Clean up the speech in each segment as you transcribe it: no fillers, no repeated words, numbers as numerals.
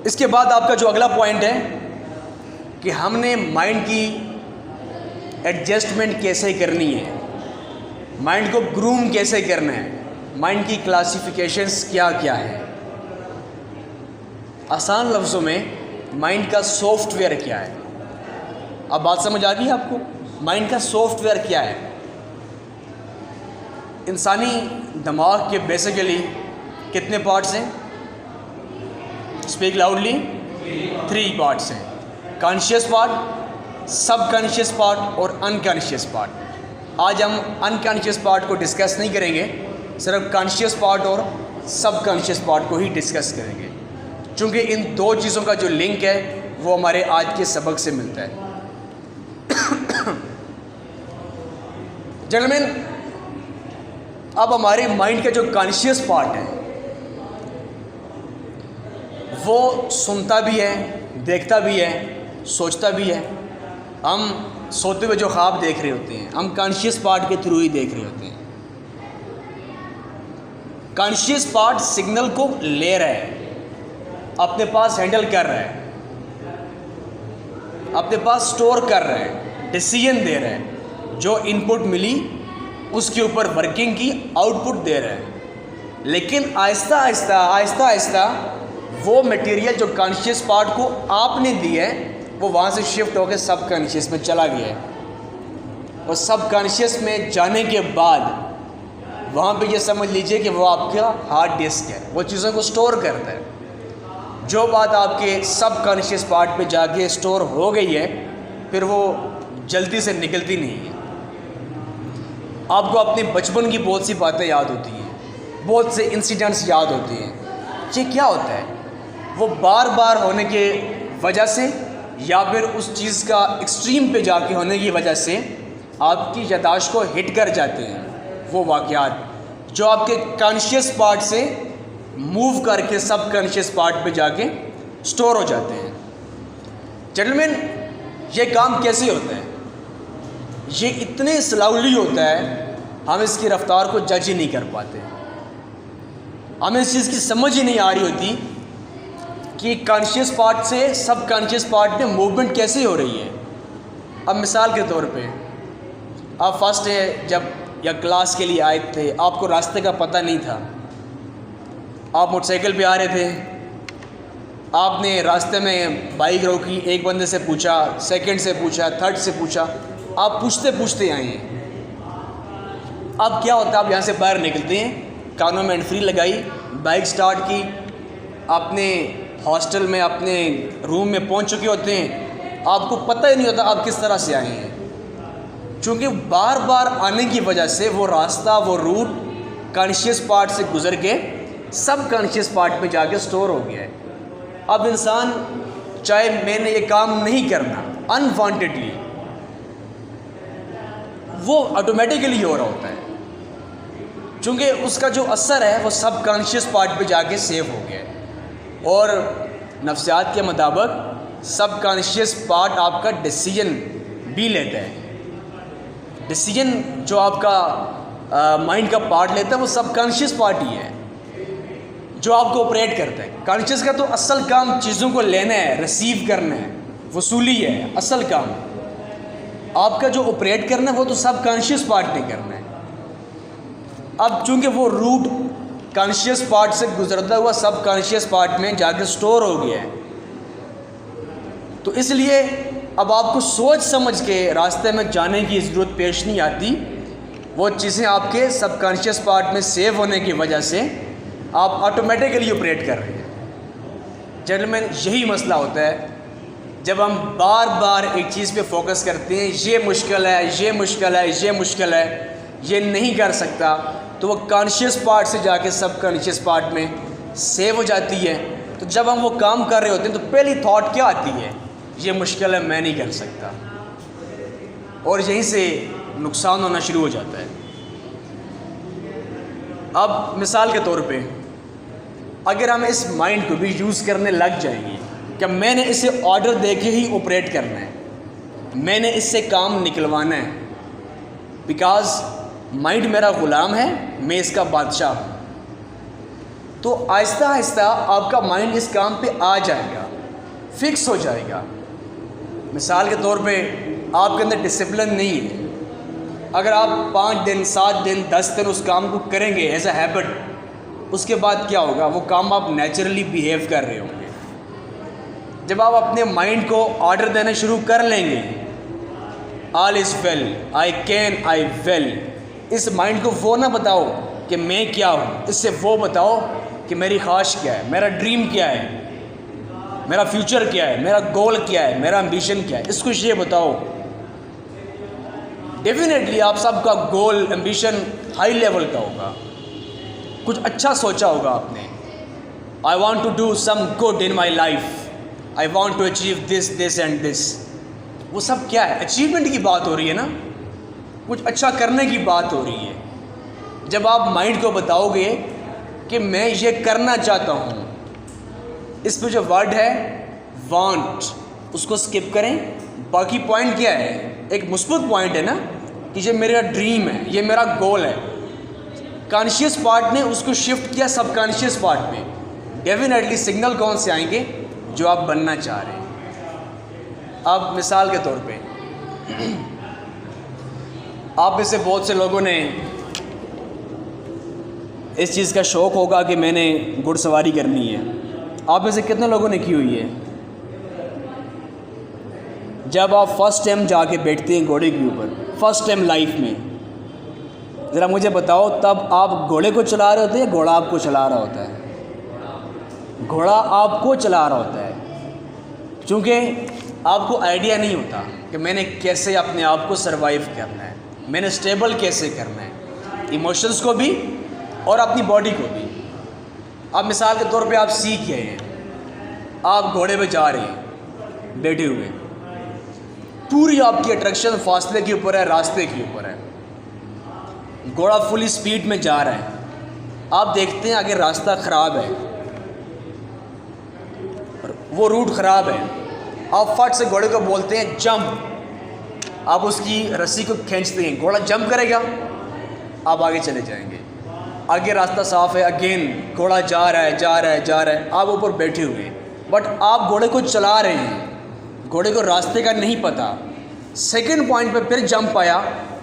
इसके बाद आपका जो अगला पॉइंट है कि हमने माइंड की एडजस्टमेंट कैसे करनी है, माइंड को ग्रूम कैसे करना है, माइंड की क्लासिफिकेशंस क्या क्या है। आसान लफ्ज़ों में माइंड का सॉफ्टवेयर क्या है। अब बात समझ आ गई आपको, माइंड का सॉफ्टवेयर क्या है। इंसानी दिमाग के बेसिकली कितने पार्ट्स हैं? Speak loudly. 3 पार्ट्स हैं, कॉन्शियस पार्ट, सबकॉन्शियस पार्ट और अनकॉन्शियस पार्ट। आज हम अनकॉन्शियस पार्ट को डिस्कस नहीं करेंगे, सिर्फ कॉन्शियस पार्ट और सबकॉन्शियस पार्ट को ही डिस्कस करेंगे, क्योंकि इन 2 चीज़ों का जो लिंक है वो हमारे आज के सबक से मिलता है। जेंटलमैन, अब हमारे माइंड का जो कॉन्शियस पार्ट है वो सुनता भी है, देखता भी है, सोचता भी है। हम सोते हुए जो ख्वाब देख रहे होते हैं हम कॉन्शियस पार्ट के थ्रू ही देख रहे होते हैं। कॉन्शियस पार्ट सिग्नल को ले रहा है, अपने पास हैंडल कर रहा है, अपने पास स्टोर कर रहा है, डिसीजन दे रहा है, जो इनपुट मिली उसके ऊपर वर्किंग की आउटपुट दे रहा है। लेकिन आहिस्ता आहिस्ता वो मटेरियल जो कॉन्शियस पार्ट को आपने दी है वो वहाँ से शिफ्ट होकर सब कॉन्शियस में चला गया है। और सब कॉन्शियस में जाने के बाद वहाँ पे ये समझ लीजिए कि वो आपका हार्ड डिस्क है, वो चीज़ों को स्टोर करता है। जो बात आपके सब कॉन्शियस पार्ट पे जाके स्टोर हो गई है फिर वो जल्दी से निकलती नहीं है। आपको अपने बचपन की बहुत सी बातें याद होती हैं, बहुत से इंसिडेंट्स याद होते हैं। ये क्या होता है? वो बार बार होने के वजह से या फिर उस चीज़ का एक्सट्रीम पे जाके होने की वजह से आपकी याददाश्त को हिट कर जाते हैं। वो वाक़यात जो आपके कॉन्शियस पार्ट से मूव करके सब कॉन्शियस पार्ट पे जाके स्टोर हो जाते हैं। जेंटलमैन, ये काम कैसे होता है? ये इतने स्लाउली होता है हम इसकी रफ्तार को जज ही नहीं कर पाते। हमें इस चीज़ की समझ ही नहीं आ रही होती कि कॉन्शियस पार्ट से सब कॉन्शियस पार्ट में मूवमेंट कैसे हो रही है। अब मिसाल के तौर पे आप फर्स्ट डे जब या क्लास के लिए आए थे, आपको रास्ते का पता नहीं था, आप मोटरसाइकिल पे आ रहे थे, आपने रास्ते में बाइक रोकी, एक बंदे से पूछा, सेकंड से पूछा, थर्ड से पूछा, आप पूछते पूछते आए हैं। अब क्या होता है, आप यहाँ से बाहर निकलते हैं, कानों में हैंड फ्री लगाई, बाइक स्टार्ट की, अपने हॉस्टल में अपने रूम में पहुँच चुके होते हैं, आपको पता ही नहीं होता आप किस तरह से आए हैं, क्योंकि बार बार आने की वजह से वो रास्ता, वो रूट कॉन्शियस पार्ट से गुजर के सब कॉन्शियस पार्ट में जाके स्टोर हो गया है। अब इंसान चाहे मैंने ये काम नहीं करना, अनवांटेडली वो ऑटोमेटिकली हो रहा होता है, क्योंकि उसका जो असर है वो सब कॉन्शियस पार्ट पे जाके सेव हो गया है। और नफ्सियात के मुताबिक सब कॉन्शियस पार्ट आपका डिसीजन भी लेता है। डिसीजन जो आपका माइंड का पार्ट लेता है वो सब कॉन्शियस पार्ट ही है जो आपको ऑपरेट करता है। कॉन्शियस का तो असल काम चीज़ों को लेना है, रिसीव करना है, वसूली है असल काम। आपका जो ऑपरेट करना है वो तो सब कॉन्शियस पार्ट ने करना है। अब चूंकि वो रूट कॉन्शियस पार्ट से गुजरता हुआ सब कॉन्शियस पार्ट में जाकर स्टोर हो गया है, तो इसलिए अब आपको सोच समझ के रास्ते में जाने की ज़रूरत पेश नहीं आती। वो चीज़ें आपके सब कॉन्शियस पार्ट में सेव होने की वजह से आप ऑटोमेटिकली ऑपरेट कर रहे हैं। जेंटलमैन, यही मसला होता है जब हम बार बार एक चीज़ पे फोकस करते हैं, ये मुश्किल है, ये मुश्किल है, ये मुश्किल है, ये नहीं कर सकता, तो वो कॉन्शियस पार्ट से जाके सब कॉन्शियस पार्ट में सेव हो जाती है। तो जब हम वो काम कर रहे होते हैं तो पहली थॉट क्या आती है? ये मुश्किल है, मैं नहीं कर सकता, और यहीं से नुकसान होना शुरू हो जाता है। अब मिसाल के तौर पे अगर हम इस माइंड को भी यूज़ करने लग जाएंगे कि मैंने इसे ऑर्डर दे के ही ऑपरेट करना है, मैंने इससे काम निकलवाना है, बिकॉज माइंड मेरा ग़ुलाम है, मैं इसका बादशाह हूँ, तो आहिस्ता आहिस्ता आपका माइंड इस काम पे आ जाएगा, फिक्स हो जाएगा। मिसाल के तौर पे आपके अंदर डिसिप्लिन नहीं है, अगर आप 5 दिन 7 दिन 10 दिन उस काम को करेंगे एज अ हैबिट, उसके बाद क्या होगा, वो काम आप नेचुरली बिहेव कर रहे होंगे। जब आप अपने माइंड को ऑर्डर देना शुरू कर लेंगे, all is well, I can, I will, इस माइंड को वो ना बताओ कि मैं क्या हूँ, इससे वो बताओ कि मेरी ख्वाहिश क्या है, मेरा ड्रीम क्या है, मेरा फ्यूचर क्या है, मेरा गोल क्या है, मेरा एम्बिशन क्या है, इसको ये बताओ। डेफिनेटली आप सबका गोल एम्बिशन हाई लेवल का होगा, कुछ अच्छा सोचा होगा आपने। I want to do some good in my life, I want to achieve this this and this. वो सब क्या है, अचीवमेंट की बात हो रही है ना, कुछ अच्छा करने की बात हो रही है। जब आप माइंड को बताओगे कि मैं ये करना चाहता हूँ, इस पे जो वर्ड है वांट, उसको स्किप करें। बाकी पॉइंट क्या है, एक मुस्बत पॉइंट है ना कि ये मेरा ड्रीम है, ये मेरा गोल है। कॉन्शियस पार्ट ने उसको शिफ्ट किया सबकॉन्शियस पार्ट में। डेफिनेटली सिग्नल कौन से आएंगे, जो आप बनना चाह रहे हैं। अब मिसाल के तौर पे आप में से बहुत से लोगों ने इस चीज़ का शौक़ होगा कि मैंने घुड़सवारी करनी है। आप में से कितने लोगों ने की हुई है? जब आप फर्स्ट टाइम जाके बैठते हैं घोड़े के ऊपर, फर्स्ट टाइम लाइफ में, ज़रा मुझे बताओ तब आप घोड़े को चला रहे होते हैं या घोड़ा आपको चला रहा होता है? घोड़ा आपको चला रहा होता है, क्योंकि आपको आइडिया नहीं होता कि मैंने कैसे अपने आप को सरवाइव करना है, मैंने स्टेबल कैसे करना है, इमोशंस को भी और अपनी बॉडी को भी। अब मिसाल के तौर पे आप सीख गए हैं, आप घोड़े पे जा रहे हैं बैठे हुए, पूरी आपकी अट्रैक्शन फासले के ऊपर है, रास्ते के ऊपर है, घोड़ा फुल स्पीड में जा रहा है। आप देखते हैं आगे रास्ता ख़राब है, वो रूट ख़राब है, आप फट से घोड़े को बोलते हैं जंप, आप उसकी रस्सी को खींचते हैं, घोड़ा जंप करेगा, आप आगे चले जाएंगे। आगे रास्ता साफ़ है, अगेन घोड़ा जा रहा है जा रहा है जा रहा है, आप ऊपर बैठे हुए हैं, बट आप घोड़े को चला रहे हैं, घोड़े को रास्ते का नहीं पता। सेकंड पॉइंट पे फिर जंप आया,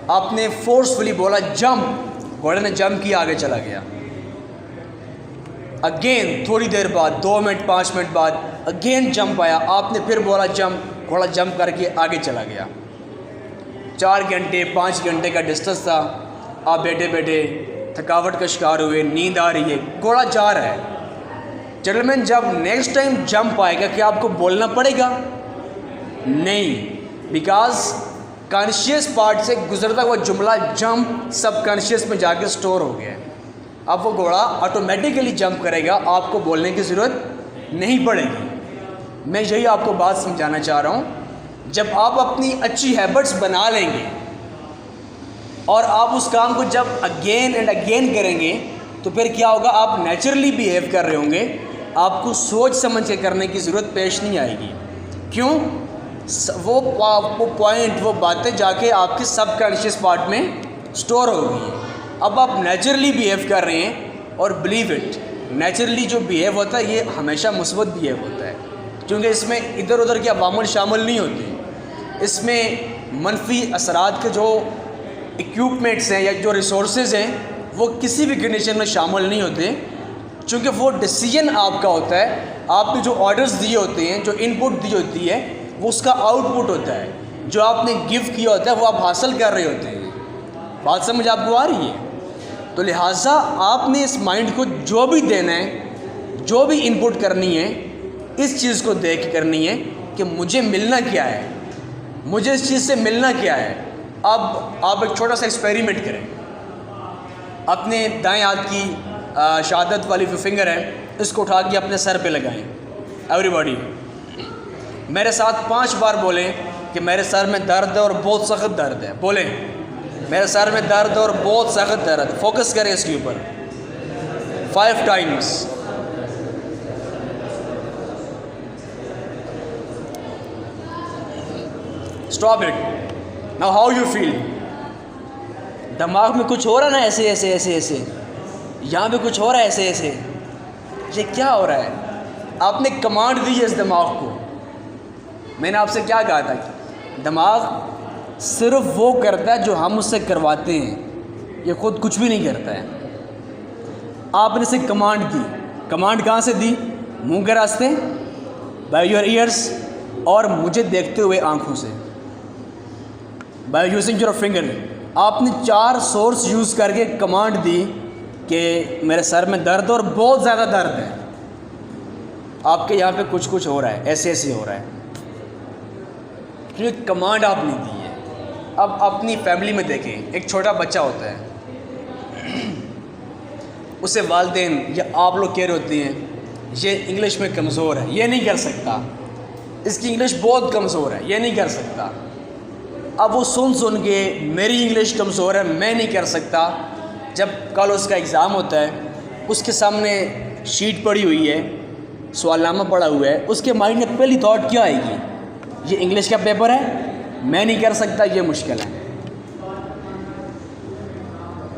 आपने फोर्सफुली बोला जंप, घोड़े ने जंप किया, आगे चला गया। अगेन थोड़ी देर बाद 2 मिनट 5 मिनट बाद अगेन जंप आया, आपने फिर बोला जंप, घोड़ा जंप करके आगे चला गया। 4 घंटे 5 घंटे का डिस्टेंस था, आप बैठे बैठे थकावट का शिकार हुए, नींद आ रही है, घोड़ा जा रहा है। जेंटलमैन, जब नेक्स्ट टाइम जंप आएगा क्या आपको बोलना पड़ेगा? नहीं, बिकॉज कॉन्शियस पार्ट से गुजरता हुआ जुमला जंप सब कॉन्शियस में जाके स्टोर हो गया है। अब वो घोड़ा ऑटोमेटिकली जंप करेगा, आपको बोलने की ज़रूरत नहीं पड़ेगी। मैं यही आपको बात समझाना चाह रहा हूँ। जब आप अपनी अच्छी हैबिट्स बना लेंगे और आप उस काम को जब अगेन एंड अगेन करेंगे, तो फिर क्या होगा, आप नेचुरली बिहेव कर रहे होंगे, आपको सोच समझ के करने की ज़रूरत पेश नहीं आएगी। क्यों? वो पॉइंट, वो बातें जाके आपके सबकॉन्शियस पार्ट में स्टोर हो गई है। अब आप नेचुरली बिहेव कर रहे हैं, और बिलीव इट, नेचुरली जो बिहेव होता है ये हमेशा मुस्बत बिहेव होता है, क्योंकि इसमें इधर उधर के अवामल शामिल नहीं होते। इसमें मनफी असरात के जो इक्विपमेंट्स हैं या जो रिसोर्सेज हैं वो किसी भी कंडीशन में शामिल नहीं होते, क्योंकि वो डिसीजन आपका होता है। आपने जो ऑर्डर्स दिए होते हैं, जो इनपुट दी होती है, वो उसका आउटपुट होता है। जो आपने गिव किया होता है वो आप हासिल कर रहे होते हैं। बात समझ आपको आ रही है? तो लिहाजा आपने इस माइंड को जो भी देना है, जो भी इनपुट करनी है, इस चीज़ को देख के करनी है कि मुझे मिलना क्या है, मुझे इस चीज़ से मिलना क्या है। अब आप एक छोटा सा एक्सपेरिमेंट करें, अपने दाएं हाथ की शहादत वाली जो फिंगर है, इसको उठा के अपने सर पे लगाएं। एवरीबॉडी मेरे साथ 5 बार बोलें कि मेरे सर में दर्द है और बहुत सख्त दर्द है। बोलें, मेरे सर में दर्द और बहुत सख्त दर्द। फोकस करें इसके ऊपर 5 times. Stop it. Now how you feel? दिमाग में कुछ हो रहा है ना, ऐसे ऐसे ऐसे ऐसे, यहाँ पे कुछ हो रहा है ऐसे ऐसे, ये क्या हो रहा है? आपने कमांड दी है इस दिमाग को। मैंने आपसे क्या कहा था कि दिमाग सिर्फ वो करता है जो हम उससे करवाते हैं, ये खुद कुछ भी नहीं करता है। आपने इसे कमांड दी। कमांड कहाँ से दी? मुंह के रास्ते, बाय योर ईयर्स, और मुझे देखते हुए आँखों से, बाय यूजिंग योर फिंगर। आपने 4 सोर्स यूज़ करके कमांड दी कि मेरे सर में दर्द और बहुत ज़्यादा दर्द है, आपके यहाँ पे कुछ कुछ हो रहा है, ऐसे ऐसे हो रहा है, क्योंकि कमांड आपने दी है। अब अपनी फैमिली में देखें, एक छोटा बच्चा होता है, उसे वालिदैन या आप लोग कह रहे होते हैं ये इंग्लिश में कमज़ोर है, ये नहीं कर सकता, इसकी इंग्लिश बहुत कमज़ोर है, ये नहीं कर सकता। अब वो सुन सुन के मेरी इंग्लिश कमज़ोर है, मैं नहीं कर सकता। जब कल उसका एग्ज़ाम होता है, उसके सामने शीट पड़ी हुई है, सवालनामा पड़ा हुआ है, उसके माइंड में पहली थॉट क्या आएगी? ये इंग्लिश का पेपर है, मैं नहीं कर सकता, ये मुश्किल है।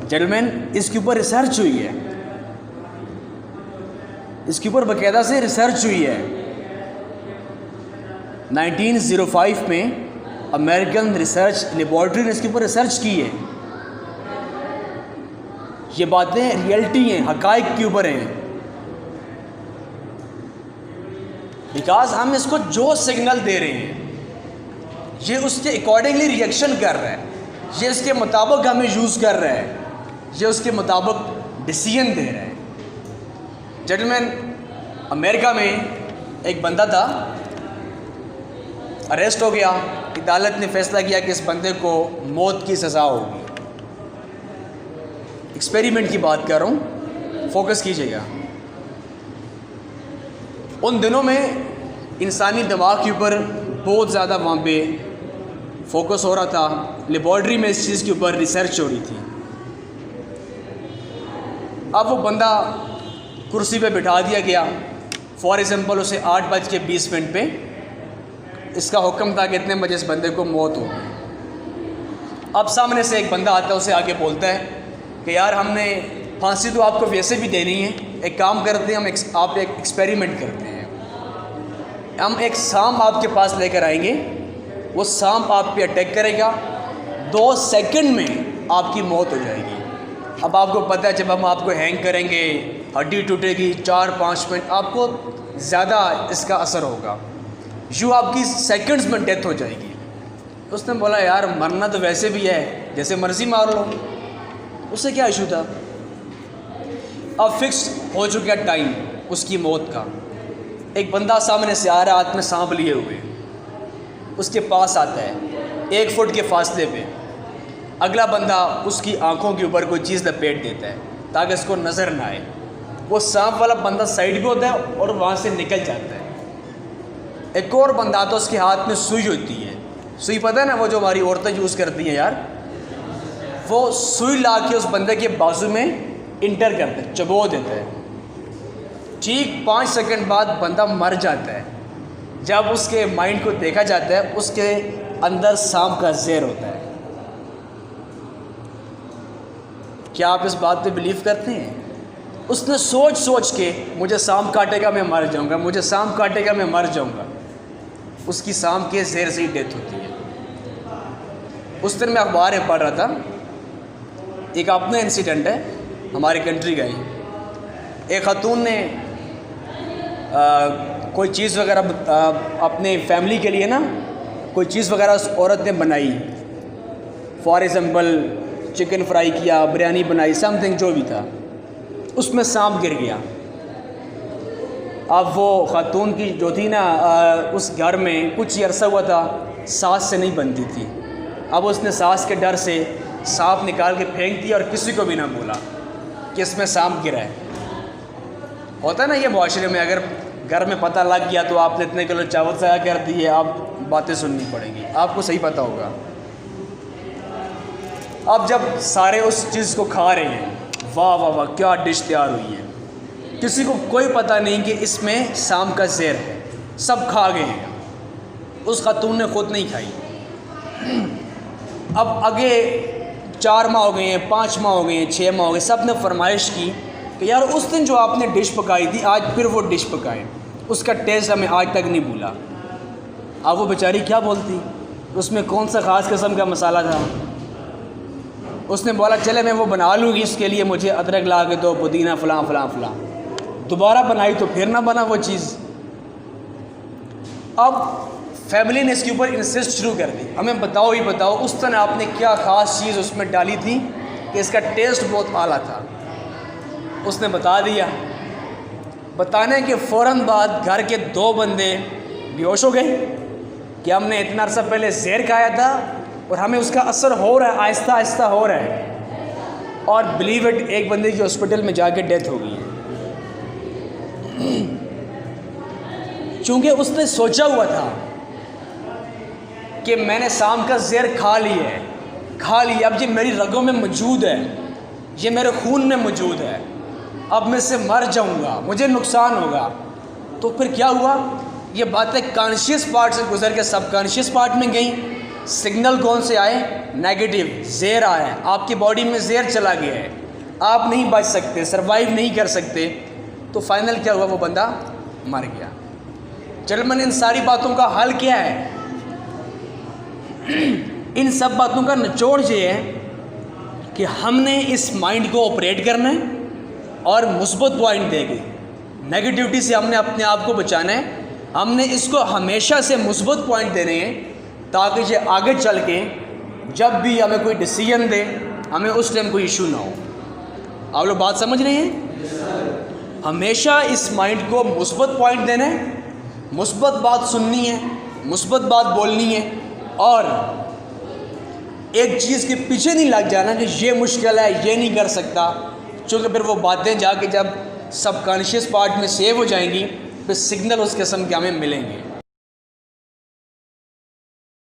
जेंटलमैन, इसके ऊपर रिसर्च हुई है, इसके ऊपर बाकायदा से रिसर्च हुई है। 1905 में अमेरिकन रिसर्च लेबॉर्ट्री ने इसके ऊपर रिसर्च की है। ये बातें रियलिटी हैं, हकाइक के ऊपर हैं। बिकॉज हम इसको जो सिग्नल दे रहे हैं, ये उसके अकॉर्डिंगली रिएक्शन कर रहा है, ये उसके मुताबिक हमें यूज़ कर रहा है, ये उसके मुताबिक डिसीजन दे रहा है। जेंटलमैन, अमेरिका में एक बंदा था, अरेस्ट हो गया, अदालत ने फैसला किया कि इस बंदे को मौत की सज़ा होगी। एक्सपेरिमेंट की बात कर रहा हूँ, फोकस कीजिएगा। उन दिनों में इंसानी दिमाग के ऊपर बहुत ज़्यादा वहाँ पे फोकस हो रहा था, लेबॉर्ट्री में इस चीज़ के ऊपर रिसर्च हो रही थी। अब वो बंदा कुर्सी पे बिठा दिया गया। फॉर एग्ज़ाम्पल उसे 8:20 पे इसका हुक्म था कि इतने बजे इस बंदे को मौत होगी। अब सामने से एक बंदा आता है, उसे आके बोलता है कि यार हमने फांसी तो आपको वैसे भी देनी है, एक काम करते हैं, आप एक एक्सपेरिमेंट करते हैं, हम एक सांप आपके पास लेकर आएंगे, वो सांप आप पे अटैक करेगा, 2 सेकंड में आपकी मौत हो जाएगी। अब आपको पता है जब हम आपको हैंग करेंगे, हड्डी टूटेगी, 4-5 मिनट आपको ज़्यादा इसका असर होगा, यूँ आपकी सेकंड्स में डेथ हो जाएगी। उसने बोला यार मरना तो वैसे भी है, जैसे मर्ज़ी मार लो, उससे क्या इशू था। अब फिक्स हो चुका टाइम उसकी मौत का। एक बंदा सामने से आ रहा है, हाथ में सांप लिए हुए, उसके पास आता है 1 फुट के फासले पे। अगला बंदा उसकी आंखों के ऊपर कोई चीज़ लपेट देता है ताकि उसको नज़र ना आए। वो सांप वाला बंदा साइड पे होता है और वहाँ से निकल जाता है। एक और बंदा तो उसके हाथ में सुई होती है, सुई पता है ना, वो जो हमारी औरतें यूज़ करती हैं यार, वो सुई ला के उस बंदे के बाजू में इंटर करते हैं, चबो देते हैं। ठीक 5 सेकंड बाद बंदा मर जाता है। जब उसके माइंड को देखा जाता है, उसके अंदर सांप का जहर होता है। क्या आप इस बात पे बिलीव करते हैं? उसने सोच के मुझे सांप काटेगा मैं मर जाऊंगा, मुझे सांप काटेगा मैं मर जाऊंगा, उसकी सांप के जहर से ही डेथ होती है। उस दिन मैं अखबार में पढ़ रहा था, एक अपना इंसिडेंट है, हमारे कंट्री का ही। एक खातून ने कोई चीज़ वगैरह अपने फैमिली के लिए ना कोई चीज़ वगैरह उस औरत ने बनाई, फॉर एग्ज़ाम्पल चिकन फ्राई किया, बिरयानी बनाई, समथिंग जो भी था, उसमें सांप गिर गया। अब वो खातून की जो थी ना, उस घर में कुछ अरसा हुआ था सास से नहीं बनती थी। अब उसने सास के डर से सांप निकाल के फेंक दिया और किसी को भी ना बोला कि इसमें सांप गिरा है। होता है ना ये मुआशरे में, अगर घर में पता लग गया तो आपने इतने किलो चावल ज़ाया कर दिए, आप बातें सुननी पड़ेंगी, आपको सही पता होगा। अब जब सारे उस चीज़ को खा रहे हैं, वाह वाह वाह क्या डिश तैयार हुई है, किसी को कोई पता नहीं कि इसमें सांप का जहर है, सब खा गए हैं, उस खातून ने खुद नहीं खाई। अब आगे 4 माह हो गए हैं, 5 माह हो गए हैं, 6 माह हो गए, सब ने फरमाइश की कि यार उस दिन जो आपने डिश पकाई थी आज फिर वो डिश पकाएं, उसका टेस्ट हमें आज तक नहीं भूला। अब वो बेचारी क्या बोलती, उसमें कौन सा ख़ास किस्म का मसाला था। उसने बोला चले मैं वो बना लूँगी, इसके लिए मुझे अदरक ला के दो, पुदीना फ़लाँ फ़लाँ फ़लाँ। दोबारा बनाई तो फिर ना बना वो चीज़। अब फैमिली ने इसके ऊपर इंसिस्ट शुरू कर दी, हमें बताओ ही बताओ उस दिन आपने क्या ख़ास चीज़ उसमें डाली थी कि इसका टेस्ट बहुत आला था। उसने बता दिया। बताने के फ़ौरन बाद घर के 2 बंदे बेहोश हो गए कि हमने इतना अर्सा पहले जहर खाया था और हमें उसका असर हो रहा है, आहिस्ता आहिस्ता हो रहा है। और बिलीव इट, एक बंदे की हॉस्पिटल में जाके डेथ हो गई है। चूँकि उसने सोचा हुआ था कि मैंने शाम का जहर खा लिया है, अब ये मेरी रगों में मौजूद है, ये मेरे खून में मौजूद है, अब मैं इससे मर जाऊंगा, मुझे नुकसान होगा। तो फिर क्या हुआ, ये बातें कॉन्शियस पार्ट से गुजर के सबकॉन्शियस पार्ट में गई। सिग्नल कौन से आए, नेगेटिव, जहर आया है, आपकी बॉडी में जहर चला गया है, आप नहीं बच सकते, सरवाइव नहीं कर सकते। तो फाइनल क्या हुआ, वो बंदा मर गया। चलो इन सारी बातों का हल क्या है? इन सब बातों का निचोड़ ये है कि हमने इस माइंड को ऑपरेट करना है और मुस्बत पॉइंट देके नेगेटिविटी से हमने अपने आप को बचाना है। हमने इसको हमेशा से मुस्बत पॉइंट देने हैं ताकि ये आगे चल के जब भी हमें कोई डिसीजन दे हमें उस टाइम कोई इशू ना हो। आप लोग बात समझ रहे हैं? हमेशा इस माइंड को मुस्बत पॉइंट देना है, मुस्बत बात सुननी है, मुस्बत बात बोलनी है और एक चीज़ के पीछे नहीं लग जाना कि ये मुश्किल है, ये नहीं कर सकता, क्योंकि फिर वो बातें जाके जब सबकॉन्शियस पार्ट में सेव हो जाएंगी फिर सिग्नल उस किस्म के हमें मिलेंगे।